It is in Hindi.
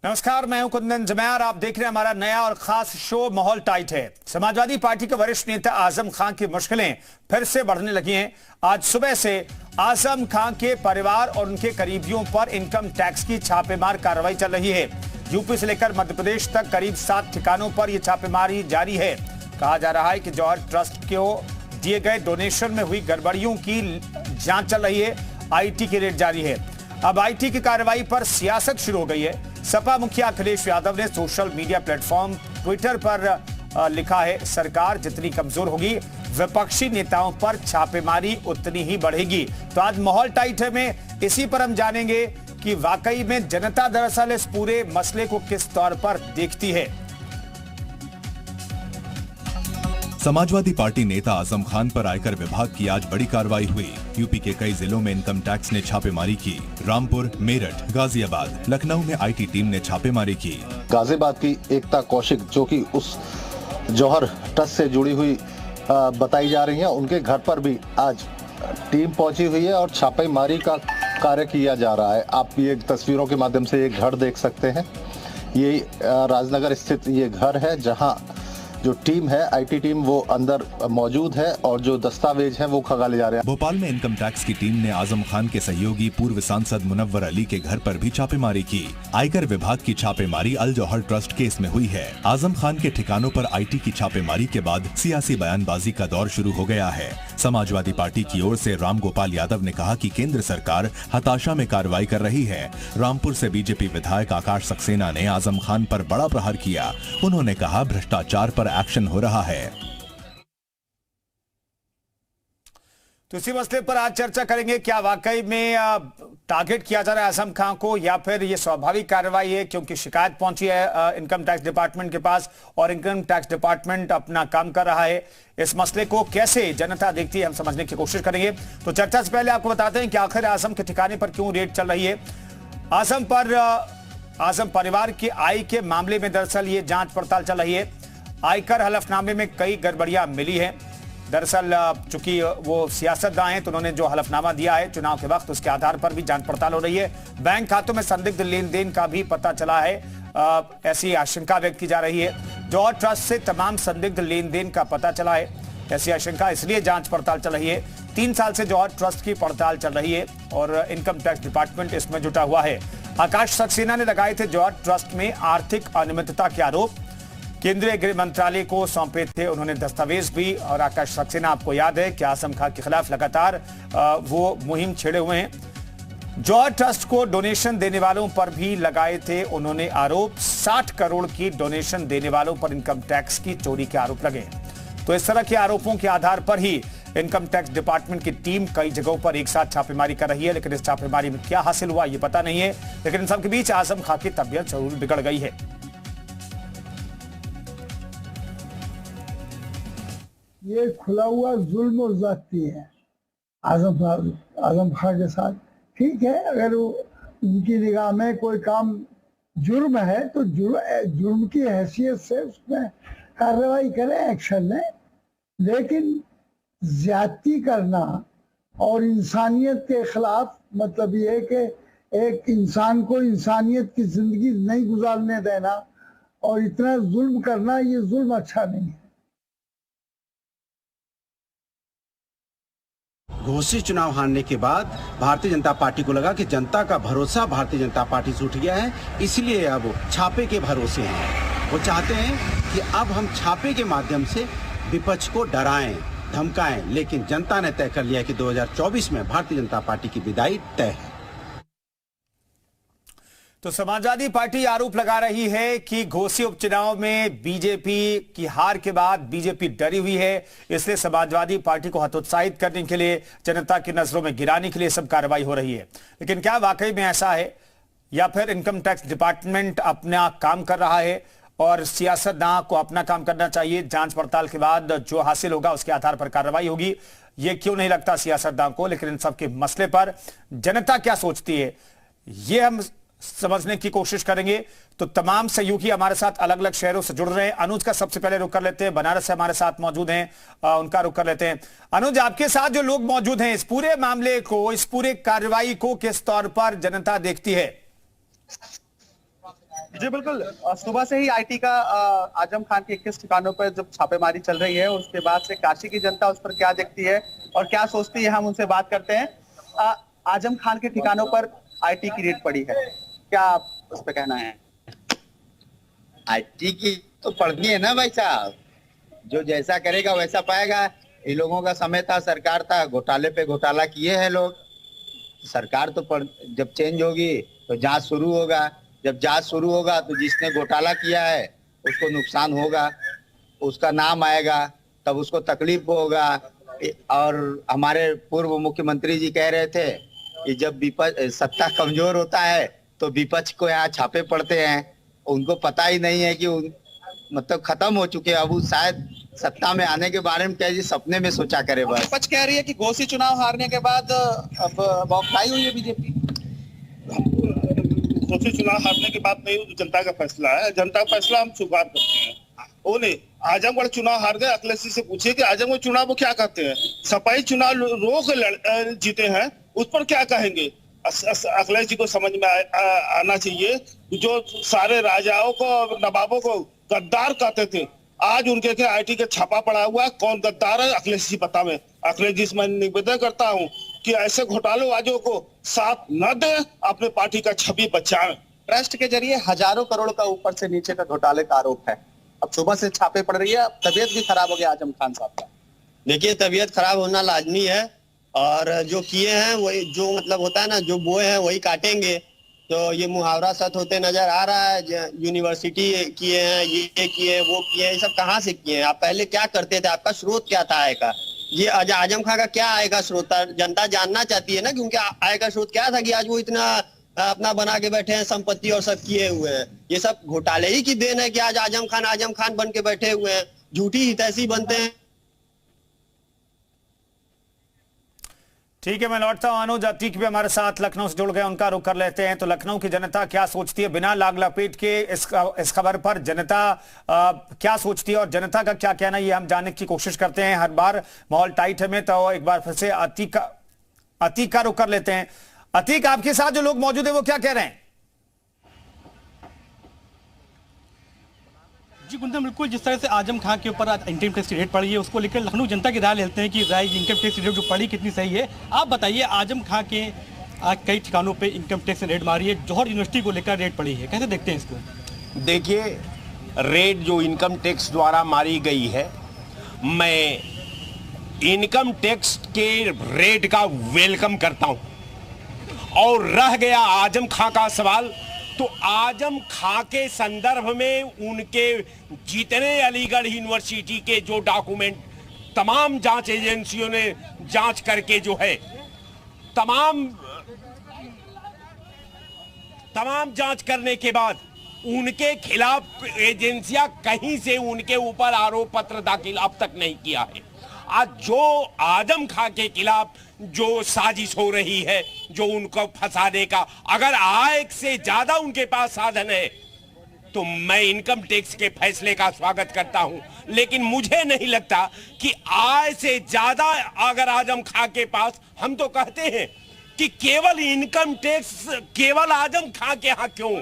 नमस्कार, मैं हूं कुंदन जमैर। आप देख रहे हैं हमारा नया और खास शो माहौल टाइट है। समाजवादी पार्टी के वरिष्ठ नेता आजम खान की मुश्किलें फिर से बढ़ने लगी हैं। आज सुबह से आजम खान के परिवार और उनके करीबियों पर इनकम टैक्स की छापेमार कार्रवाई चल रही है। यूपी से लेकर मध्य प्रदेश तक करीब 7 ठिकानों पर यह छापेमारी जारी है। कहा जा रहा है कि जौहर ट्रस्ट को दिए गए डोनेशन में हुई गड़बड़ियों की जांच चल रही है। आईटी की रेड जारी है। अब आईटी की कार्रवाई पर सियासत शुरू हो गई है। सपा मुखिया अखिलेश यादव ने सोशल मीडिया प्लेटफॉर्म ट्विटर पर लिखा है, सरकार जितनी कमजोर होगी विपक्षी नेताओं पर छापेमारी उतनी ही बढ़ेगी। तो आज माहौल टाइट है में इसी पर हम जानेंगे कि वाकई में जनता दरअसल इस पूरे मसले को किस तौर पर देखती है। समाजवादी पार्टी नेता आजम खान पर आयकर विभाग की आज बड़ी कार्रवाई हुई। यूपी के कई जिलों में इनकम टैक्स ने छापेमारी की। रामपुर, मेरठ, गाजियाबाद, लखनऊ में आईटी टीम ने छापेमारी की। गाजियाबाद की एकता कौशिक, जो कि उस जौहर ट्रस्ट से जुड़ी हुई बताई जा रही है, उनके घर पर भी आज टीम पहुंची हुई है और छापेमारी का कार्य किया जा रहा है। आप ये तस्वीरों के माध्यम से ये घर देख सकते हैं। ये राजनगर स्थित ये घर है, जहां जो टीम है, आईटी टीम, वो अंदर मौजूद है और जो दस्तावेज हैं वो खंगाले जा रहे हैं। भोपाल में इनकम टैक्स की टीम ने आजम खान के सहयोगी पूर्व सांसद मुनव्वर अली के घर पर भी छापेमारी की। आयकर विभाग की छापेमारी अल जौहर ट्रस्ट केस में हुई है। आजम खान के ठिकानों पर आईटी की छापेमारी के बाद सियासी बयानबाजी का दौर शुरू हो गया है। समाजवादी पार्टी की ओर से रामगोपाल यादव ने कहा कि केंद्र सरकार हताशा में कार्रवाई कर रही है। रामपुर से बीजेपी विधायक आकाश सक्सेना ने आजम खान पर बड़ा प्रहार किया। उन्होंने कहा, भ्रष्टाचार पर एक्शन हो रहा है। तो इसी मसले पर आज चर्चा करेंगे। क्या वाकई में टारगेट किया जा रहा है आजम खान को, या फिर ये स्वाभाविक कार्रवाई है क्योंकि शिकायत पहुंची है इनकम टैक्स डिपार्टमेंट के पास और इनकम टैक्स डिपार्टमेंट अपना काम कर रहा है। इस मसले को कैसे जनता देखती है, हम समझने की कोशिश करेंगे। तो चर्चा से पहले आपको बताते हैं कि आखिर आजम के ठिकाने पर क्यों रेड चल रही है। आजम परिवार की आय के मामले में दरअसल ये जांच पड़ताल चल रही है। आयकर हलफनामे में कई गड़बड़ियां मिली हैं। दरअसल चूंकि वो सियासतदान हैं तो उन्होंने जो हलफनामा दिया है चुनाव के वक्त, उसके आधार पर भी जांच पड़ताल हो रही है। बैंक खातों में संदिग्ध लेन देन का भी पता चला है, ऐसी आशंका व्यक्त की जा रही है। जौहर ट्रस्ट से तमाम संदिग्ध लेन देन का पता चला है, ऐसी आशंका, इसलिए जांच पड़ताल चल रही है। 3 साल से जौहर ट्रस्ट की पड़ताल चल रही है और इनकम टैक्स डिपार्टमेंट इसमें जुटा हुआ है। आकाश सक्सेना ने लगाए थे जौहर ट्रस्ट में आर्थिक अनियमितता के आरोप, केंद्रीय गृह मंत्रालय को सौंपे थे उन्होंने दस्तावेज भी। और आकाश सक्सेना, आपको याद है कि आजम खान के खिलाफ लगातार वो मुहिम छेड़े हुए हैं। जौहर ट्रस्ट को डोनेशन देने वालों पर भी लगाए थे उन्होंने आरोप। 60 करोड़ की डोनेशन देने वालों पर इनकम टैक्स की चोरी के आरोप लगे। तो इस तरह के आरोपों के आधार पर ही इनकम टैक्स डिपार्टमेंट की टीम कई जगहों पर एक साथ छापेमारी कर रही है। लेकिन इस छापेमारी में क्या हासिल हुआ ये पता नहीं है। लेकिन इन सबके बीच आजम खान की तबीयत जरूर बिगड़ गई है। ये खुला हुआ जुल्म और ज्यादती है आजम खान के साथ। ठीक है, अगर उनकी निगाह में कोई काम जुर्म है तो जुर्म की हैसियत से उसमें कार्रवाई करें, एक्शन लें। लेकिन ज्यादती करना और इंसानियत के खिलाफ, मतलब ये है कि एक इंसान को इंसानियत की जिंदगी नहीं गुजारने देना और इतना जुल्म करना, ये जुल्म अच्छा नहीं है। घोषित चुनाव हारने के बाद भारतीय जनता पार्टी को लगा कि जनता का भरोसा भारतीय जनता पार्टी से उठ गया है, इसलिए अब छापे के भरोसे हैं। वो चाहते हैं कि अब हम छापे के माध्यम से विपक्ष को डराएं, धमकाएं। लेकिन जनता ने तय कर लिया कि 2024 में भारतीय जनता पार्टी की विदाई तय है। तो समाजवादी पार्टी आरोप लगा रही है कि घोसी उपचुनाव में बीजेपी की हार के बाद बीजेपी डरी हुई है, इसलिए समाजवादी पार्टी को हतोत्साहित करने के लिए, जनता की नजरों में गिराने के लिए सब कार्रवाई हो रही है। लेकिन क्या वाकई में ऐसा है, या फिर इनकम टैक्स डिपार्टमेंट अपना काम कर रहा है और सियासतदान को अपना काम करना चाहिए? जांच पड़ताल के बाद जो हासिल होगा उसके आधार पर कार्रवाई होगी, ये क्यों नहीं लगता सियासतदान को। लेकिन इन सबके मसले पर जनता क्या सोचती है, ये हम समझने की कोशिश करेंगे। तो तमाम सहयोगी हमारे साथ अलग अलग शहरों से जुड़ रहे हैं। अनुज का सबसे पहले रुख कर लेते हैं, बनारस से हमारे साथ मौजूद हैं, उनका रुख कर लेते हैं। अनुज, आपके साथ जो लोग मौजूद हैं, इस पूरे मामले को, इस पूरे कार्रवाई को किस तौर पर जनता देखती है? जी बिल्कुल, सुबह से ही आईटी का आजम खान के 21 ठिकानों पर जब छापेमारी चल रही है, उसके बाद से काशी की जनता उस पर क्या देखती है और क्या सोचती है, हम उनसे बात करते हैं। आजम खान के ठिकानों पर आईटी की रेड पड़ी है, क्या उस पर कहना है? आईटी की तो पड़नी है ना भाई साहब, जो जैसा करेगा वैसा पाएगा। इन लोगों का समय था, सरकार था, घोटाले पे घोटाला किए हैं लोग। सरकार तो जब चेंज होगी तो जांच शुरू होगा, जब जांच शुरू होगा तो जिसने घोटाला किया है उसको नुकसान होगा, उसका नाम आएगा, तब उसको तकलीफ होगा। और हमारे पूर्व मुख्यमंत्री जी कह रहे थे कि जब सत्ता कमजोर होता है तो विपक्ष को यहाँ छापे पड़ते हैं। उनको पता ही नहीं है कि मतलब खत्म हो चुके हैं। अब शायद सत्ता में आने के बारे में क्या जी सपने में सोचा करे बस। विपक्ष कह रही है कि घोषी चुनाव हारने के बाद अब बौखलाई हुई है बीजेपी। घोषी चुनाव हारने की बात नहीं, जनता का फैसला है, जनता का फैसला हम स्वीकार करते हैं। वो नहीं, आजमगढ़ चुनाव हार गए, अखिलेश जी से पूछिए कि आजमगढ़ चुनाव को क्या कहते हैं। सपाई चुनाव रोक जीते हैं, उस पर क्या कहेंगे? अखिलेश जी को समझ में आना चाहिए, जो सारे राजाओं को, नवाबों को गद्दार कहते थे, आज उनके के आईटी के छापा पड़ा हुआ है। कौन गद्दार है? अखिलेश जी पता में। अखिलेश जी से मैं निवेदन करता हूं कि ऐसे घोटालेबाजों को साथ न दे, अपने पार्टी का छवि बचाएं। ट्रस्ट के जरिए हजारों करोड़ का ऊपर से नीचे का घोटाले का आरोप है। अब सुबह से छापे पड़ रही है, तबीयत भी खराब हो गया आजम खान साहब का। देखिए, तबीयत खराब होना लाजमी है, और जो किए हैं वही, जो मतलब होता है ना, जो बोए हैं वही काटेंगे। तो ये मुहावरा सच होते नजर आ रहा है। यूनिवर्सिटी किए हैं, ये किए, वो किए, ये सब कहाँ से किए हैं? आप पहले क्या करते थे? आपका स्रोत क्या था आय का? ये आजम खान का क्या आय का स्रोत था? जनता जानना चाहती है ना, क्योंकि आय का स्रोत क्या था कि आज वो इतना अपना बना के बैठे हैं, संपत्ति और सब किए हुए हैं। ये सब घोटाले ही की देन है कि आज आजम खान बन के बैठे हुए हैं, झूठी हितैषी बनते हैं। ठीक है, मैं लौटता हूं। अनुज अतीक भी हमारे साथ लखनऊ से जुड़ गए, उनका रुख कर लेते हैं। तो लखनऊ की जनता क्या सोचती है, बिना लाग लपेट के इस खबर पर जनता क्या सोचती है और जनता का क्या कहना है, ये हम जानने की कोशिश करते हैं। हर बार माहौल टाइट है में, तो एक बार फिर से अतीक का रुख कर लेते हैं। अतीक, आपके साथ जो लोग मौजूद है वो क्या कह रहे हैं? जी गुंजन, बिल्कुल जिस तरह से आजम खान के ऊपर इनकम टैक्स की रेट पड़ी है, उसको लेकर लखनऊ जनता की राय लेते हैं कि राय इनकम टैक्स की रेट जो पड़ी कितनी सही है। आप बताइए, आजम खान के कई ठिकानों पे इनकम टैक्स रेट मारी है, जौहर यूनिवर्सिटी को लेकर रेट पड़ी है, कैसे देखते हैं इसको? देखिए, रेट जो इनकम टैक्स द्वारा मारी गई है, मैं इनकम टैक्स के रेट का वेलकम करता हूं। और रह गया आजम खां का सवाल, तो आजम खां के संदर्भ में उनके जितने अलीगढ़ यूनिवर्सिटी के जो डॉक्यूमेंट तमाम जांच एजेंसियों ने जांच करके जो है तमाम जांच करने के बाद उनके खिलाफ एजेंसियां कहीं से उनके ऊपर आरोप पत्र दाखिल अब तक नहीं किया है। आज जो आजम खां के खिलाफ जो साजिश हो रही है, जो उनको फंसाने का, अगर आय से ज्यादा उनके पास साधन है तो मैं इनकम टैक्स के फैसले का स्वागत करता हूं। लेकिन मुझे नहीं लगता कि आय से ज्यादा अगर आजम खां के पास, हम तो कहते हैं कि केवल इनकम टैक्स केवल आजम खां के यहां क्यों,